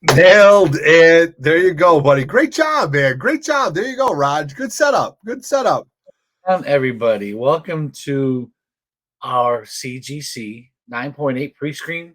Nailed it. There you go, buddy. Great job, man. Great job. There you go, Raj. Good setup. Good setup. Everybody, welcome to our CGC 9.8 pre-screen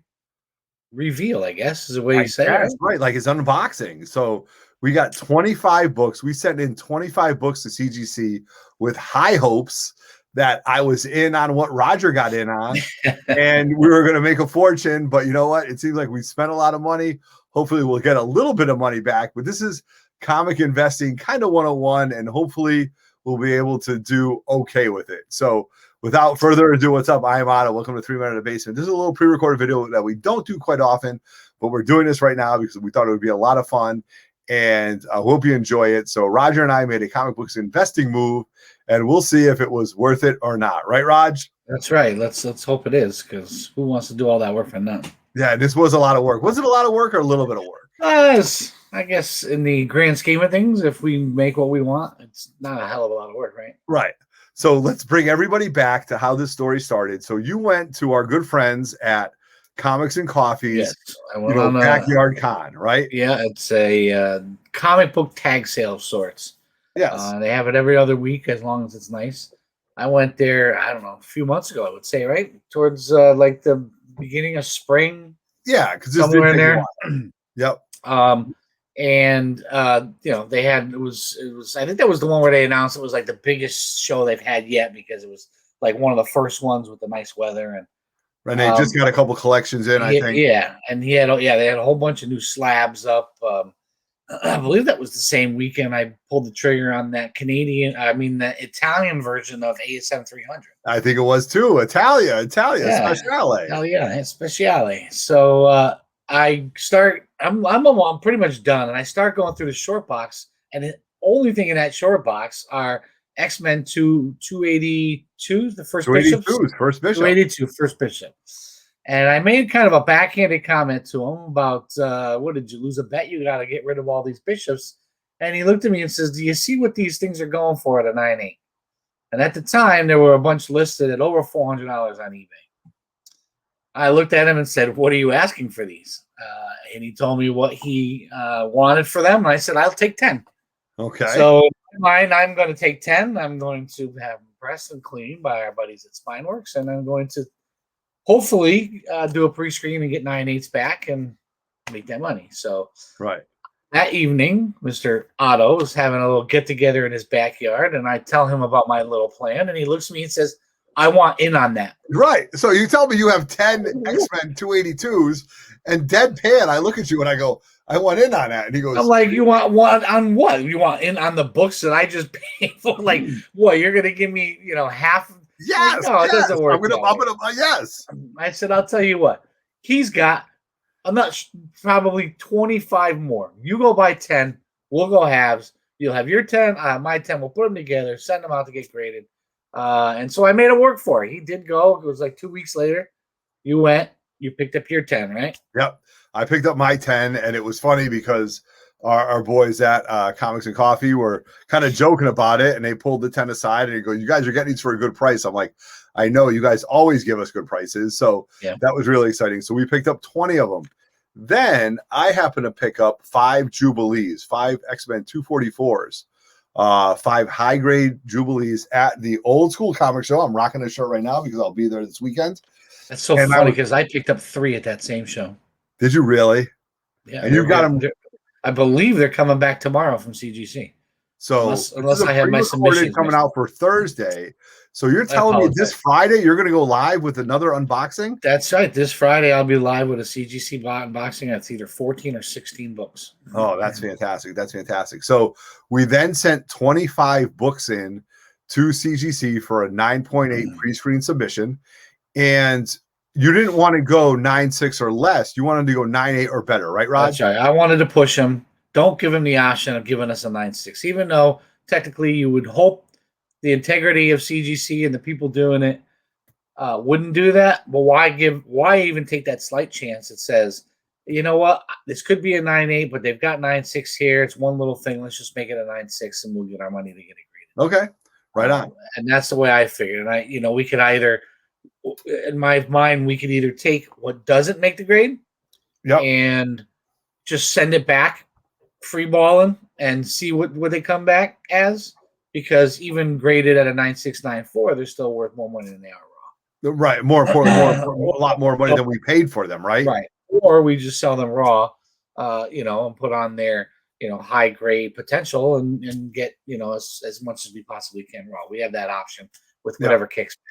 reveal, I guess is the way you say it, right? Right. Like it's unboxing. So we got 25 books. We sent in 25 books to CGC with high hopes that I was in on what Roger got in on. And we were going to make a fortune. But you know what? It seems like we spent a lot of money. Hopefully we'll get a little bit of money back. But this is comic investing kind of 101. And hopefully we'll be able to do okay with it. So without further ado, what's up? I am Otto. Welcome to 3 Men in the Basement. This is a little pre-recorded video that we don't do quite often, but we're doing this right now because we thought it would be a lot of fun. And I hope you enjoy it. So Roger and I made a comic books investing move, and we'll see if it was worth it or not. Right, Raj? That's right. Let's hope it is, because who wants to do all that work for nothing? Yeah, this was a lot of work. Was it a lot of work or a little bit of work? I guess in the grand scheme of things, if we make what we want, it's not a hell of a lot of work, right? Right. So let's bring everybody back to how this story started. So you went to our good friends at Comics and Coffees, yes, I went on Backyard Con, right? Yeah, it's a comic book tag sale of sorts. Yes. They have it every other week as long as it's nice. I went there, I don't know, a few months ago, I would say, right? Towards like the beginning of spring. Yeah, because somewhere in there. Yep. And they had it was I think that was the one where they announced it was like the biggest show they've had yet, because it was like one of the first ones with the nice weather, and they just got a couple collections in, I think. Yeah, and they had a whole bunch of new slabs up. I believe that was the same weekend I pulled the trigger on that the Italian version of ASM 300. I think it was too. Italia, Speciale. Italia, Speciale. So I'm pretty much done, and I start going through the short box, and the only thing in that short box are X-Men 282, the first Bishop. 282, first Bishop. And I made kind of a backhanded comment to him about, what did you lose a bet? You got to get rid of all these bishops. And he looked at me and says, do you see what these things are going for at a 9.8? And at the time, there were a bunch listed at over $400 on eBay. I looked at him and said, what are you asking for these? And he told me what he wanted for them. And I said, I'll take 10. Okay. So in mine, I'm going to take 10. I'm going to have them pressed and cleaned by our buddies at Spinworks. And I'm going to hopefully do a pre-screen and get 9.8s back and make that money. So right. That evening, Mr. Otto was having a little get-together in his backyard, and I tell him about my little plan, and he looks at me and says, I want in on that. Right. So you tell me you have 10 X-Men 282s, and deadpan, I look at you and I go, I want in on that. And he goes, I'm like, you want one on what? You want in on the books that I just paid for? Like, what? You're going to give me, half? Yes. No, yes. It doesn't work. Yes. I said, I'll tell you what. He's got, probably 25 more. You go buy 10. We'll go halves. You'll have your 10. My 10. We'll put them together, send them out to get graded. And so I made it work for it. He did go. It was like 2 weeks later. You went. You picked up your 10, right? Yep. I picked up my 10, and it was funny because our boys at Comics and Coffee were kind of joking about it, and they pulled the 10 aside, and they go, you guys are getting these for a good price. I'm like, I know you guys always give us good prices. So That was really exciting. So we picked up 20 of them. Then I happened to pick up 5 Jubilees, 5 X-Men 244s, 5 high-grade Jubilees at the Old School Comic Show. I'm rocking this shirt right now because I'll be there this weekend. That's so funny because I picked up 3 at that same show. Did you really? Yeah. And you've got them. I believe they're coming back tomorrow from CGC. So unless I have my submission coming out for Thursday. So you're telling me this Friday you're going to go live with another unboxing? That's right. This Friday I'll be live with a CGC unboxing. That's either 14 or 16 books. Oh, that's fantastic. That's fantastic. So we then sent 25 books in to CGC for a 9.8 pre-screen submission. And you didn't want to go 9.6 or less. You wanted to go 9.8 or better, right, Rod? That's right. I wanted to push him. Don't give him the option of giving us a 9.6, even though technically you would hope the integrity of CGC and the people doing it wouldn't do that. But why even take that slight chance that says, you know what, this could be a 9.8, but they've got 9.6 here. It's one little thing. Let's just make it a 9.6 and we'll get our money to get it graded. Okay. Right on. And that's the way I figured. And we could either, in my mind, we could either take what doesn't make the grade and just send it back, free balling, and see what they come back as. Because even graded at a 9694, they're still worth more money than they are raw. Right. More importantly, a lot more money than we paid for them, right? Right. Or we just sell them raw, and put on their, high grade potential and get, as much as we possibly can raw. We have that option with whatever kicks back.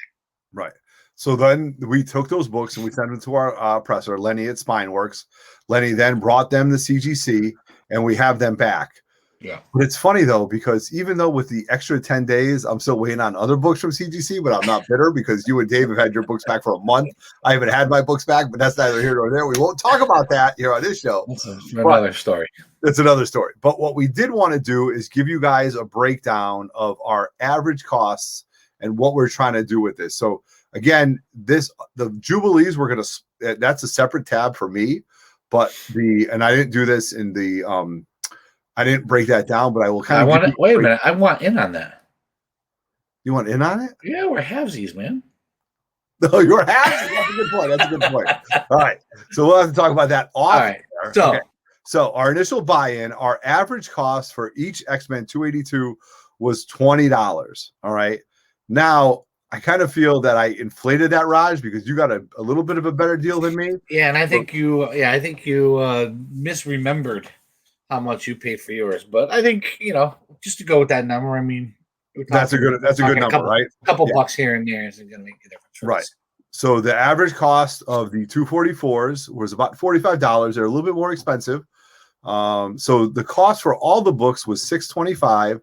Right. So then we took those books and we sent them to our presser, Lenny at Spinworks. Lenny then brought them to CGC and we have them back. Yeah. But it's funny though, because even though with the extra 10 days, I'm still waiting on other books from CGC, but I'm not bitter because you and Dave have had your books back for a month. I haven't had my books back, but that's neither here nor there. We won't talk about that here on this show. That's another story. It's another story. But what we did want to do is give you guys a breakdown of our average costs and what we're trying to do with this. So again, the Jubilees, that's a separate tab for me, but and I didn't do this in the, I didn't break that down, but I will kind of. Wait a minute. I want in on that. You want in on it? Yeah, we're halvesies, man. No, you're halvesies. That's a good point. That's a good point. All right. So we'll have to talk about that off. All right. So our initial buy-in, our average cost for each X-Men 282 was $20. All right. Now, I kind of feel that I inflated that, Raj, because you got a little bit of a better deal than me. Yeah, and I think you misremembered how much you paid for yours, but I think just to go with that number. I mean, that's a good number, right? A couple bucks here and there isn't going to make a difference, right? So the average cost of the 244s was about $45. They're a little bit more expensive. So the cost for all the books was $625.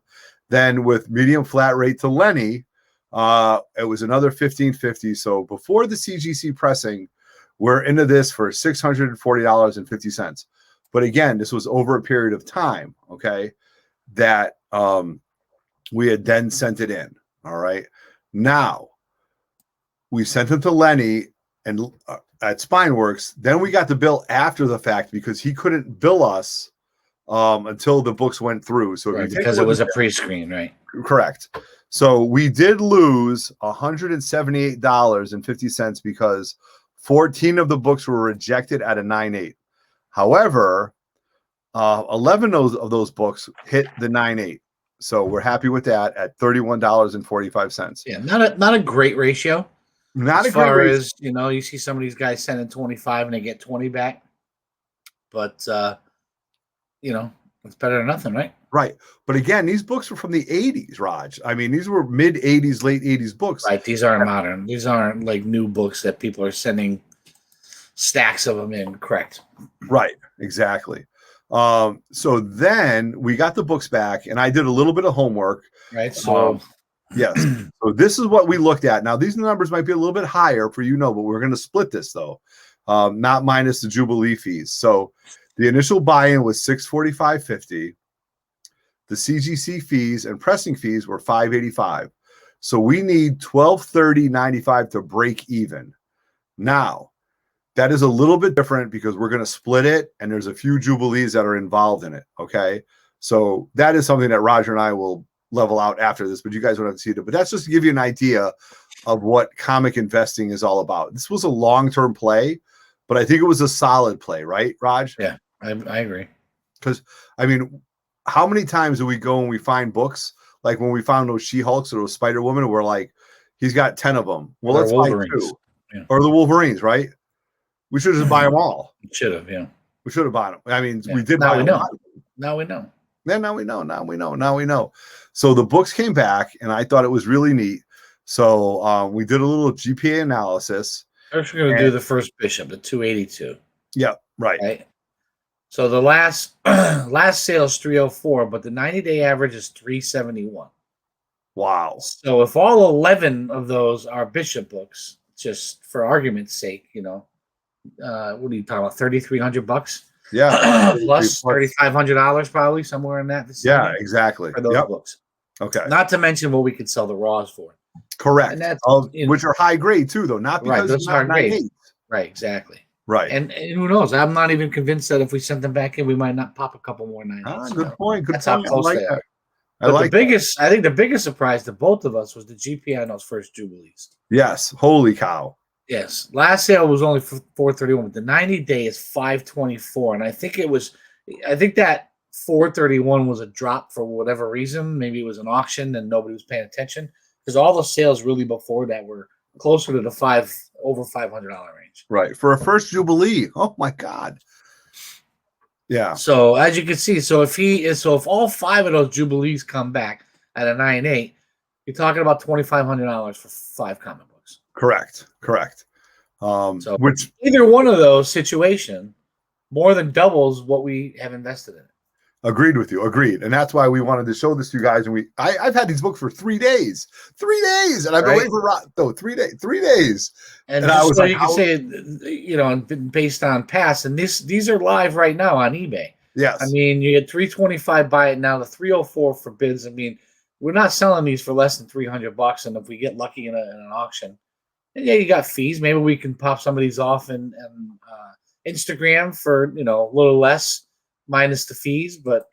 Then with medium flat rate to Lenny, it was another $15.50. So before the CGC pressing, we're into this for $640.50. But again, this was over a period of time, okay, that we had then sent it in, all right? Now, we sent it to Lenny and at Spinworks. Then we got the bill after the fact because he couldn't bill us until the books went through. So because it was a pre-screen, right? Correct. So we did lose $178.50 because 14 of the books were rejected at a 9.8. However, 11 of those books hit the 9.8. So we're happy with that at $31.45. Yeah, not a great ratio. Not as far as you see some of these guys sending 25 and they get 20 back. But it's better than nothing, right? Right. But again, these books were from the 80s, Raj. I mean, these were mid 80s, late 80s books. Right. These aren't modern. These aren't like new books that people are sending stacks of them in. Correct. Right. Exactly. So then we got the books back and I did a little bit of homework. Right. So yes. So this is what we looked at. Now, these numbers might be a little bit higher for but we're going to split this though. Not minus the Jubilee fees. So the initial buy-in was $645.50. The CGC fees and pressing fees were $585. So we need $1,230.95 to break even. Now, that is a little bit different because we're going to split it, and there's a few Jubilees that are involved in it, okay? So that is something that Roger and I will level out after this, but you guys don't have to see it. But that's just to give you an idea of what comic investing is all about. This was a long-term play, but I think it was a solid play, right, Raj? Yeah, I agree. Because, I mean, how many times do we go and we find books, like when we found those She-Hulks or those Spider-Woman, and we're like, he's got 10 of them. Well, let's buy 2. Yeah. Or the Wolverines, right? We should just buy them all. Should have, yeah. We should have bought them. I mean, we did buy them. Now we know. Yeah, now we know. So the books came back, and I thought it was really neat. So we did a little GPA analysis. First, we're going to do the first bishop, the 282. Yeah, right. So the last sale is 304, but the 90-day average is 371. Wow. So if all 11 of those are bishop books, just for argument's sake, what are you talking about? $3,300? Yeah. Plus $3,500 probably, somewhere in that. Yeah, exactly. For those books. Okay. Not to mention what we could sell the raws for. Correct. And that's, which are high grade too, though. Not because those are grade. Right, exactly. Right. And who knows? I'm not even convinced that if we sent them back in, we might not pop a couple more 9s. Good point. That's how close they are. I think the biggest surprise to both of us was the GPA on those first Jubilees. Yes. Holy cow. Yes, last sale was only for $431, but the 90-day is $524, and I think that $431 was a drop for whatever reason. Maybe it was an auction and nobody was paying attention, because all the sales really before that were closer to the over $500 range. Right, for a first Jubilee. Oh my God. Yeah. So as you can see, so if all 5 of those Jubilees come back at a 9.8, you're talking about $2,500 for 5 comic books. Correct. So Which either one of those situations more than doubles what we have invested in. Agreed with you. Agreed. And that's why we wanted to show this to you guys. And I've had these books for 3 days. 3 days. And I've been waiting for 3 days. 3 days. And I was like, you can say, based on past, and these are live right now on eBay. Yes. I mean, you get $325 buy it now, the $304 for bids. I mean, we're not selling these for less than $300, and if we get lucky in an auction, and yeah, you got fees. Maybe we can pop some of these off in Instagram for a little less, minus the fees. But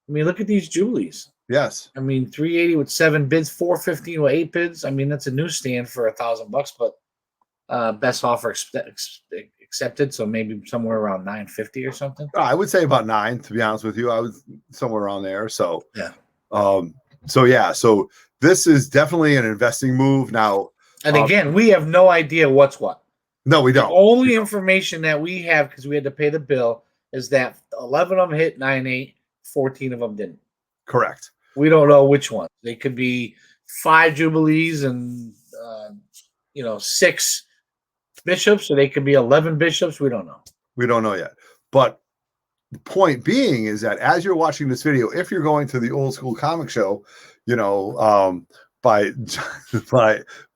I mean, look at these Jubilees. Yes. I mean, 380 with 7 bids, 415 with 8 bids. I mean, that's a newsstand for $1,000, but best offer accepted. So maybe somewhere around 950 or something. I would say about 9, to be honest with you. I was somewhere around there. So yeah. So this is definitely an investing move now. And again, we have no idea what's what. No, we don't. The only information that we have, because we had to pay the bill, is that 11 of them hit 9.8, 14 of them didn't. Correct. We don't know which one. They could be 5 Jubilees and 6 bishops, or they could be 11 bishops. We don't know. We don't know yet. But the point being is that as you're watching this video, if you're going to the Old School Comic Show,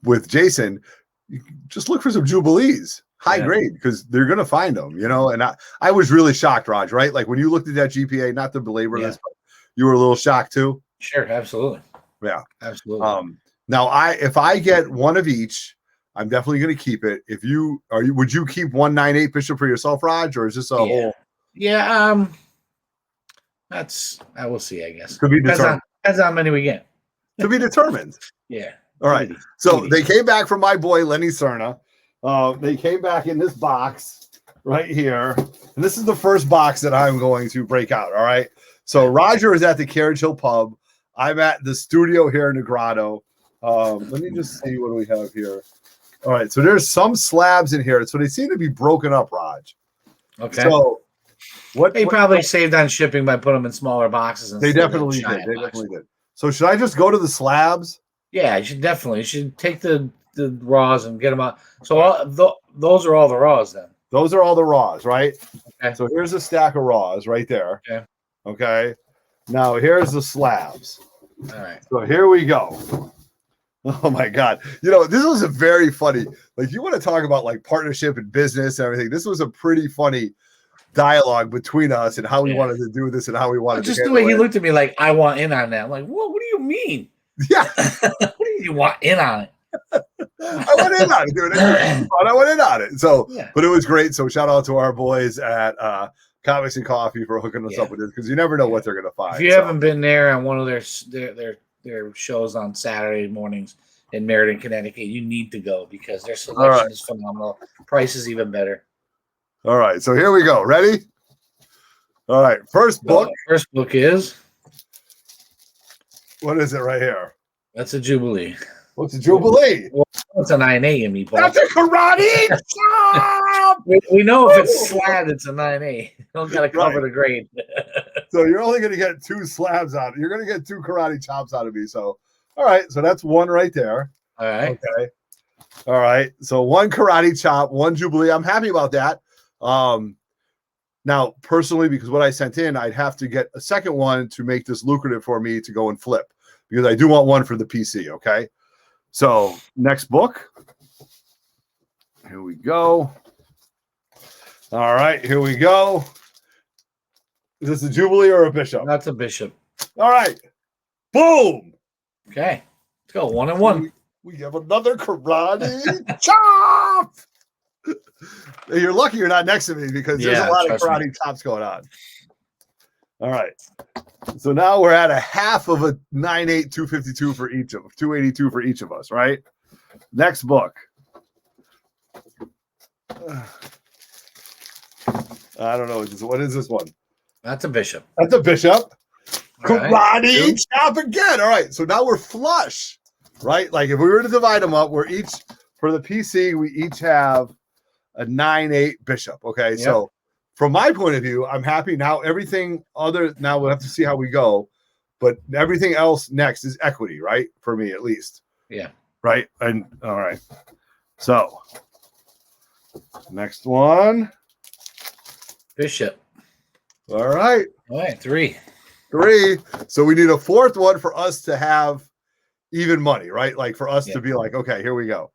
with Jason, you just look for some Jubilees, high grade, because they're going to find them, And I was really shocked, Raj, right? Like when you looked at that GPA, not to belabor this, but you were a little shocked too. Sure, absolutely. Yeah, absolutely. Now if I get one of each, I'm definitely going to keep it. Would you keep 198 bishop for yourself, Raj, or is this a whole? Yeah, I will see, I guess. Could be determined. Depends on how many we get. To be determined. Yeah. All right. So they came back from my boy Lenny Cerna. They came back in this box right here. And this is the first box that I'm going to break out. All right. So Roger is at the Carriage Hill Pub. I'm at the studio here in the Grotto. Let me just see what we have here. All right. So there's some slabs in here. So they seem to be broken up, Raj. Okay. So they probably saved on shipping by putting them in smaller boxes. They definitely did. They definitely did. So should I just go to the slabs? Yeah, you should take the raws and get them out. So those are all the raws then. Those are all the raws, right? Okay. So here's a stack of raws right there. Okay. Okay. Now here's the slabs. All right. So here we go. Oh my God. This was a very funny, like you want to talk about like partnership and business and everything. This was a pretty funny dialogue between us and how we wanted to do this and how we wanted to. Just the way he looked at me like, I want in on that. I'm like, what do you mean? Yeah. What do you want in on it? I went in on it, dude. I went in on it. So, but it was great. So shout out to our boys at Comics and Coffee for hooking us up with this, because you never know what they're going to find. If you haven't been there on one of their shows on Saturday mornings in Meriden, Connecticut, you need to go, because their selection is phenomenal. Price is even better. All right. So here we go. Ready? All right. First book. First book is. What is it right here? That's a Jubilee. What's a Jubilee? Well, it's a 9A in me, Paul. That's a karate chop! we know if it's slab, it's a 9A. You don't got to cover the grade. So you're only going to get 2 slabs out. You're going to get 2 karate chops out of me. So, all right. So that's 1 right there. All right. Okay. All right. So 1 karate chop, 1 Jubilee. I'm happy about that. Now, personally, because what I sent in, I'd have to get a second one to make this lucrative for me to go and flip, because I do want one for the PC. Okay. So next book. Here we go. All right. Here we go. Is this a Jubilee or a Bishop? That's a Bishop. All right. Boom. Okay. Let's go 1 and 1. We have another karate chop. You're lucky you're not next to me, because there's a lot of karate chops going on. All right. So now we're at a half of a 9.8, 252 for each of 282 for each of us, right? Next book. I don't know. What is this one? That's a bishop. That's a bishop. Karate Right. chop again. All right. So now we're flush, right? Like if we were to divide them up, we're each, for the PC, we each have a 9-8 bishop. Okay. Yep. So from my point of view, I'm happy now. Everything other, now we'll have to see how we go, but everything else next is equity, right? For me, at least. Yeah. Right. And all right. So next one. Bishop. All right. All right. 3. So we need a fourth one for us to have even money, right? Like for us to be like, okay, here we go.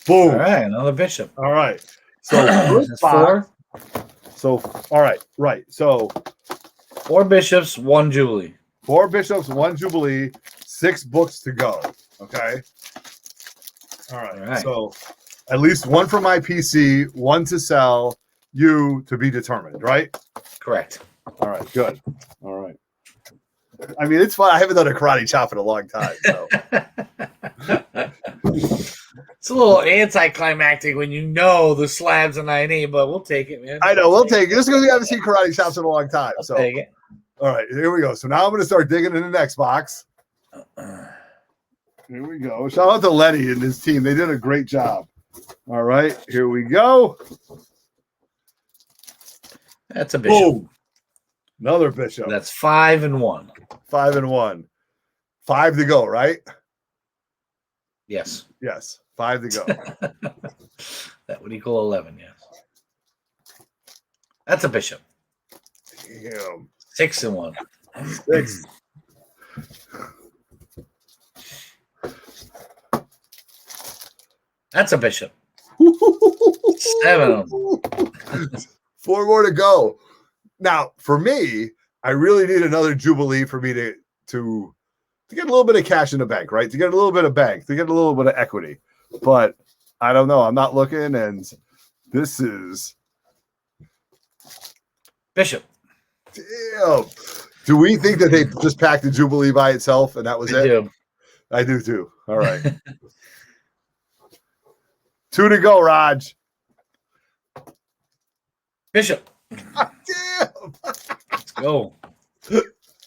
Boom. All right, another bishop. All right. So that's 4. So all right, right. So 4 bishops, 1 jubilee. 4 bishops, 1 jubilee, 6 books to go. Okay. All right. So at least 1 for my PC, 1 to sell, you to be determined, right? Correct. All right, good. All right. I mean, it's fun. I haven't done a karate chop in a long time. So. It's a little anticlimactic when you know the slabs are 9-8, but we'll take it, man. I know, we'll take it. Just because we haven't seen karate chops in a long time. So, take it. All right, here we go. So now I'm going to start digging in the next box. Here we go. Shout out to Letty and his team. They did a great job. All right, here we go. That's a bishop. Boom. Another bishop. That's 5 and 1. 5 and 1. 5 to go, right? Yes. Yes. 5 to go. That would equal 11, yes. That's a bishop. Damn. 6 and 1. 6. That's a bishop. 7 of them. 4 more to go. Now, for me, I really need another jubilee for me to get a little bit of cash in the bank, right? To get a little bit of bank, to get a little bit of equity. But I don't know. I'm not looking, and this is bishop. Damn. Do we think that they just packed the jubilee by itself and that was it? Do. I do too. All right. 2 to go, Raj. Bishop. Damn. Let's go.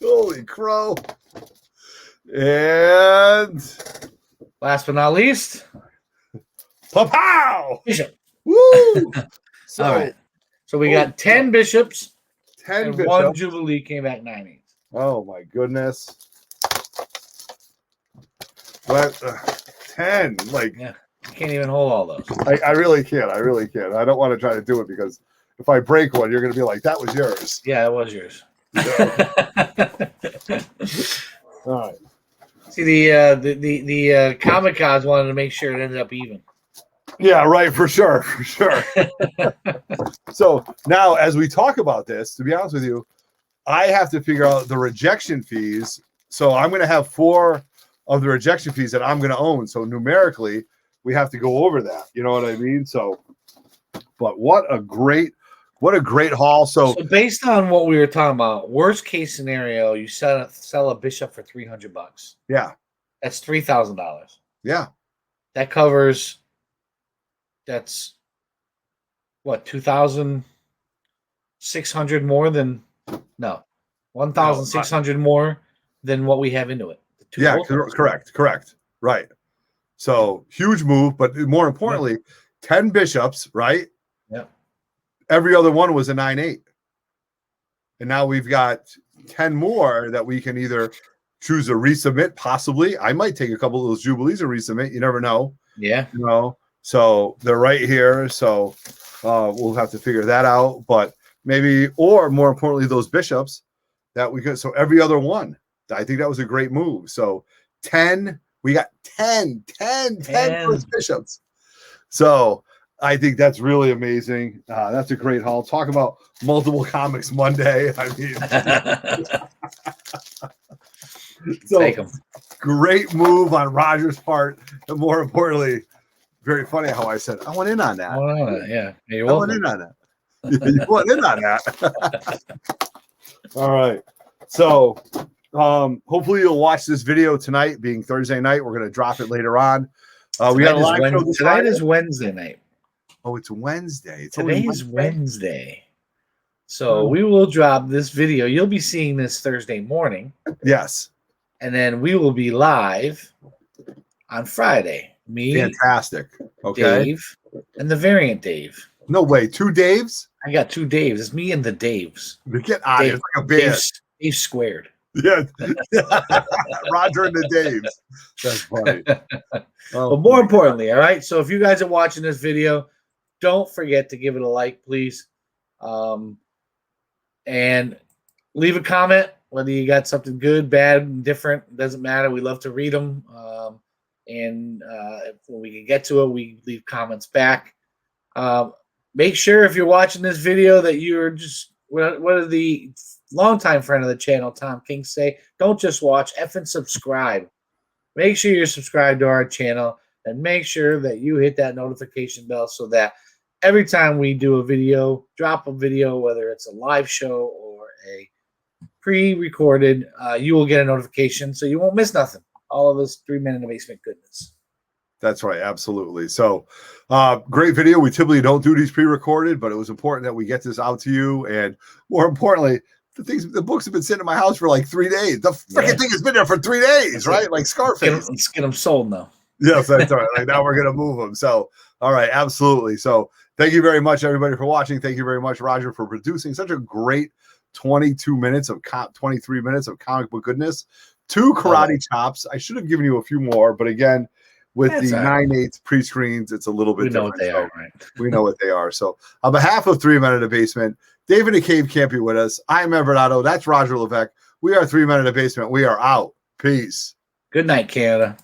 Holy crow. And last but not least, pow! Bishop. Woo! So, all right. So we got 10 bishops. 10 and bishops. 1 jubilee came back 9-8. Oh my goodness. What 10? Like, yeah, you can't even hold all those. I really can't. I really can't. I don't want to try to do it because if I break one, you're going to be like, that was yours. Yeah, it was yours. All right. See, the Comic-Cons wanted to make sure it ended up even. Yeah, right, for sure, for sure. So now, as we talk about this, to be honest with you, I have to figure out the rejection fees. So I'm going to have 4 of the rejection fees that I'm going to own. So numerically, we have to go over that. You know what I mean? So, but what a great haul. So based on what we were talking about, worst case scenario, you sell a bishop for $300. Yeah, that's $3,000. Yeah, that covers. That's what, 2,600 more than 1,600 more than what we have into it. Yeah, correct. Right. So huge move, but more importantly, 10 bishops, right? Yeah. Every other one was a 9-8. And now we've got 10 more that we can either choose to resubmit, possibly. I might take a couple of those jubilees and resubmit. You never know. Yeah. You know, so they're right here. So we'll have to figure that out. But maybe, or more importantly, those bishops that we could. So every other one. I think that was a great move. So 10, we got 10 first bishops. So I think that's really amazing. That's a great haul. Talk about multiple comics Monday. I mean, so take them. Great move on Roger's part. And more importantly, very funny how I said, I went in on that. Yeah. I went in on that. You went in on that. All right. So, Hopefully you'll watch this video tonight, being Thursday night. We're going to drop it later on. We got a live show this Tonight is Wednesday night. Oh, it's Wednesday. Today is Wednesday. So we will drop this video. You'll be seeing this Thursday morning. Yes. And then we will be live on Friday. Me, fantastic. Okay. Dave, and the variant Dave. No way. 2 Daves? I got 2 Daves. It's me and the Daves. Get out of here. It's like a band. Dave squared. Yeah. Roger and the Daves. That's funny. But more importantly, all right. So if you guys are watching this video, don't forget to give it a like, please. And leave a comment, whether you got something good, bad, different, doesn't matter. We love to read them. When we can get to it, we leave comments back. Make sure if you're watching this video that you're just, what are the longtime friend of the channel, Tom King, say? Don't just watch, effing subscribe. Make sure you're subscribed to our channel and make sure that you hit that notification bell so that every time we do a video, drop a video, whether it's a live show or a pre-recorded, you will get a notification so you won't miss nothing. All of this 3 Men in the Basement goodness. That's right. Absolutely. So great video. We typically don't do these pre-recorded, but it was important that we get this out to you. And more importantly, the books have been sitting in my house for like 3 days. The freaking thing has been there for 3 days, right? Like Scarface. Let's get them sold now. Yes, that's all right. Like now we're going to move them. So, all right. Absolutely. So thank you very much, everybody, for watching. Thank you very much, Roger, for producing such a great 23 minutes of comic book goodness. 2 karate chops. I should have given you a few more, but again, with the 9/8 pre-screens, it's a little bit different. We know what they are, right? We know what they are. So on behalf of 3 Men in the Basement, Dave in the Cave can't be with us. I'm Everett Otto. That's Roger Levesque. We are 3 Men in the Basement. We are out. Peace. Good night, Canada.